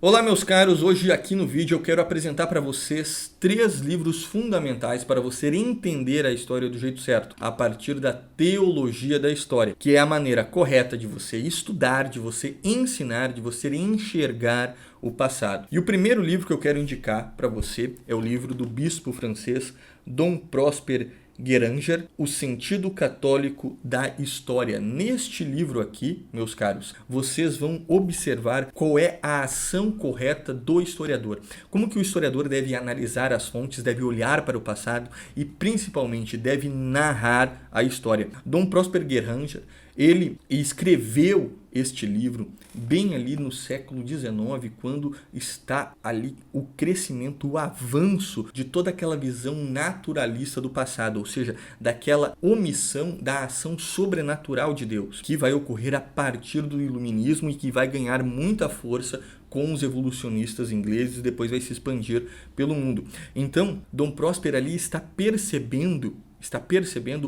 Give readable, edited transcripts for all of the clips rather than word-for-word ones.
Olá meus caros, hoje aqui no vídeo eu quero apresentar para vocês 3 livros fundamentais para você entender a história do jeito certo, a partir da teologia da história, que é a maneira correta de você estudar, de você ensinar, de você enxergar o passado. E o primeiro livro que eu quero indicar para você é o livro do bispo francês Dom Prosper Guéranger, O Sentido Católico da História. Neste livro aqui, meus caros, vocês vão observar qual é a ação correta do historiador. Como que o historiador deve analisar as fontes, deve olhar para o passado e principalmente deve narrar a história. Dom Prosper Guéranger, ele escreveu este livro bem ali no século XIX, quando está ali o crescimento, o avanço de toda aquela visão naturalista do passado, ou seja, daquela omissão da ação sobrenatural de Deus, que vai ocorrer a partir do iluminismo e que vai ganhar muita força com os evolucionistas ingleses e depois vai se expandir pelo mundo. Então, Dom Prosper ali está percebendo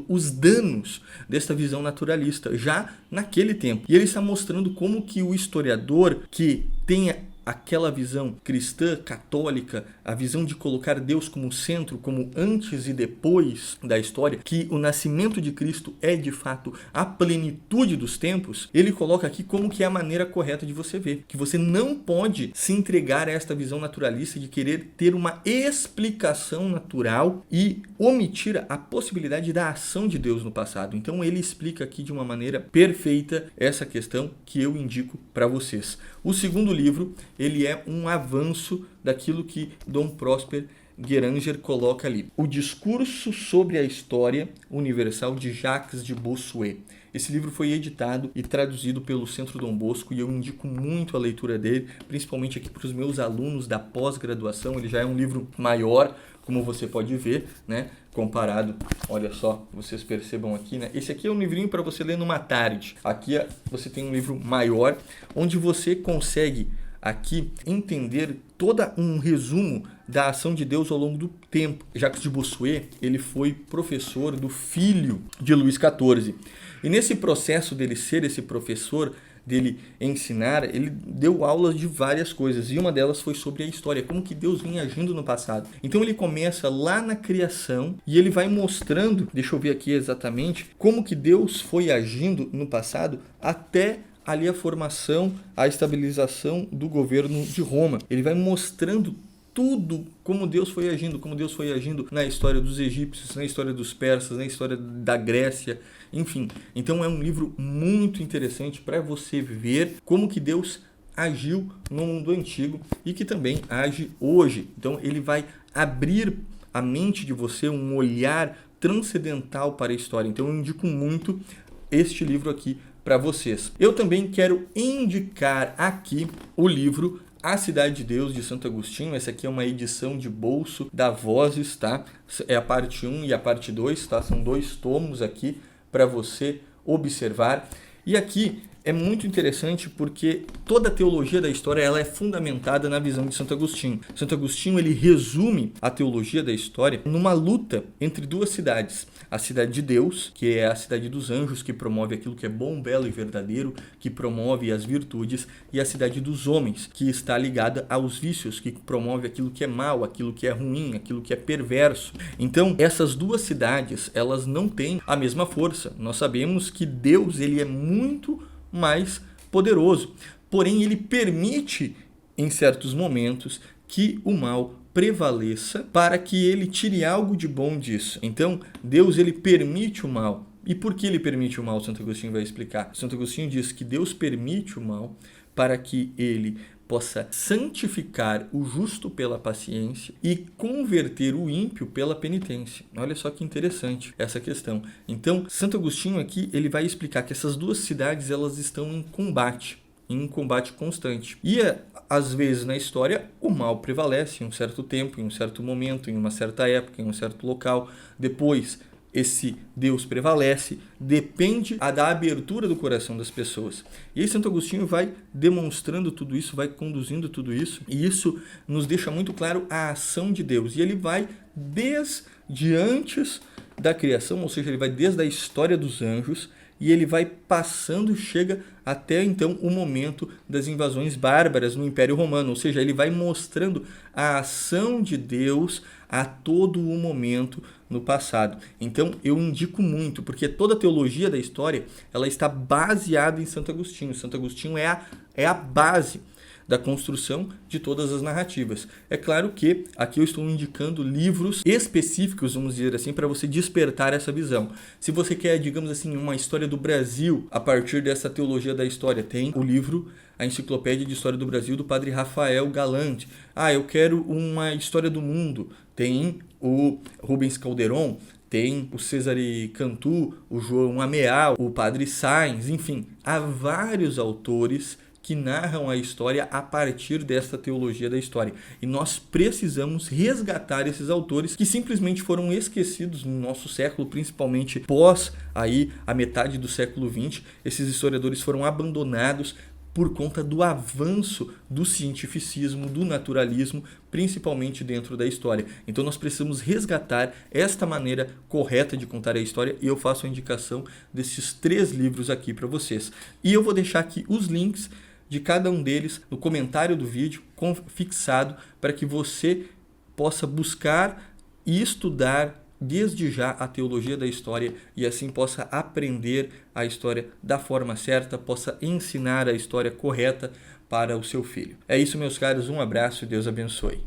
os danos desta visão naturalista já naquele tempo. E ele está mostrando como que o historiador que tenha aquela visão cristã, católica, a visão de colocar Deus como centro, como antes e depois da história, que o nascimento de Cristo é de fato a plenitude dos tempos, ele coloca aqui como que é a maneira correta de você ver, que você não pode se entregar a esta visão naturalista de querer ter uma explicação natural e omitir a possibilidade da ação de Deus no passado. Então ele explica aqui de uma maneira perfeita essa questão que eu indico para vocês. O segundo livro, ele é um avanço daquilo que Dom Prosper Guéranger coloca ali. O Discurso sobre a História Universal de Jacques de Bossuet. Esse livro foi editado e traduzido pelo Centro Dom Bosco e eu indico muito a leitura dele, principalmente aqui para os meus alunos da pós-graduação. Ele já é um livro maior, como você pode ver, né? Comparado, olha só, vocês percebam aqui, né? Esse aqui é um livrinho para você ler numa tarde. Aqui você tem um livro maior, onde você consegue aqui entender todo um resumo da ação de Deus ao longo do tempo. Jacques de Bossuet, ele foi professor do filho de Luís XIV. E nesse processo dele ser esse professor, dele ensinar, ele deu aulas de várias coisas. E uma delas foi sobre a história, como que Deus vinha agindo no passado. Então ele começa lá na criação e ele vai mostrando, deixa eu ver aqui exatamente, como que Deus foi agindo no passado até ali a formação, a estabilização do governo de Roma. Ele vai mostrando tudo como Deus foi agindo na história dos egípcios, na história dos persas, na história da Grécia, enfim. Então é um livro muito interessante para você ver como que Deus agiu no mundo antigo e que também age hoje. Então ele vai abrir a mente de você, um olhar transcendental para a história. Então eu indico muito este livro aqui para vocês. Eu também quero indicar aqui o livro A Cidade de Deus, de Santo Agostinho. Essa aqui é uma edição de bolso da Vozes, tá? É a parte 1 e a parte 2, tá? São 2 tomos aqui para você observar. E aqui é muito interessante porque toda a teologia da história ela é fundamentada na visão de Santo Agostinho. Santo Agostinho ele resume a teologia da história numa luta entre 2 cidades. A cidade de Deus, que é a cidade dos anjos, que promove aquilo que é bom, belo e verdadeiro, que promove as virtudes, e a cidade dos homens, que está ligada aos vícios, que promove aquilo que é mal, aquilo que é ruim, aquilo que é perverso. Então, essas 2 cidades, elas não têm a mesma força. Nós sabemos que Deus ele é muito mais poderoso, porém ele permite em certos momentos que o mal prevaleça para que ele tire algo de bom disso. Então Deus ele permite o mal. E por que ele permite o mal? Santo Agostinho vai explicar. Santo Agostinho diz que Deus permite o mal para que ele possa santificar o justo pela paciência e converter o ímpio pela penitência. Olha só que interessante essa questão. Então, Santo Agostinho aqui ele vai explicar que essas 2 cidades elas estão em um combate constante. E às vezes na história o mal prevalece em um certo tempo, em um certo momento, em uma certa época, em um certo local. Depois esse Deus prevalece, depende da abertura do coração das pessoas. E aí Santo Agostinho vai demonstrando tudo isso, vai conduzindo tudo isso, e isso nos deixa muito claro a ação de Deus. E ele vai desde antes da criação, ou seja, ele vai desde a história dos anjos, e ele vai passando, chega até então o momento das invasões bárbaras no Império Romano, ou seja, ele vai mostrando a ação de Deus a todo o momento no passado. Então eu indico muito, porque toda a teologia da história ela está baseada em Santo Agostinho. Santo Agostinho é a base da construção de todas as narrativas. É claro que aqui eu estou indicando livros específicos, vamos dizer assim, para você despertar essa visão. Se você quer, digamos assim, uma história do Brasil a partir dessa teologia da história, tem o livro A Enciclopédia de História do Brasil, do padre Rafael Galante. Eu quero uma história do mundo. Tem o Rubens Calderon, tem o Cesare Cantu, o João Ameal, o padre Sáenz, enfim, há vários autores que narram a história a partir desta teologia da história. E nós precisamos resgatar esses autores que simplesmente foram esquecidos no nosso século, principalmente pós aí a metade do século XX. Esses historiadores foram abandonados por conta do avanço do cientificismo, do naturalismo, principalmente dentro da história. Então nós precisamos resgatar esta maneira correta de contar a história e eu faço a indicação desses 3 livros aqui para vocês. E eu vou deixar aqui os links de cada um deles no comentário do vídeo, fixado, para que você possa buscar e estudar desde já a teologia da história e assim possa aprender a história da forma certa, possa ensinar a história correta para o seu filho. É isso, meus caros, um abraço e Deus abençoe.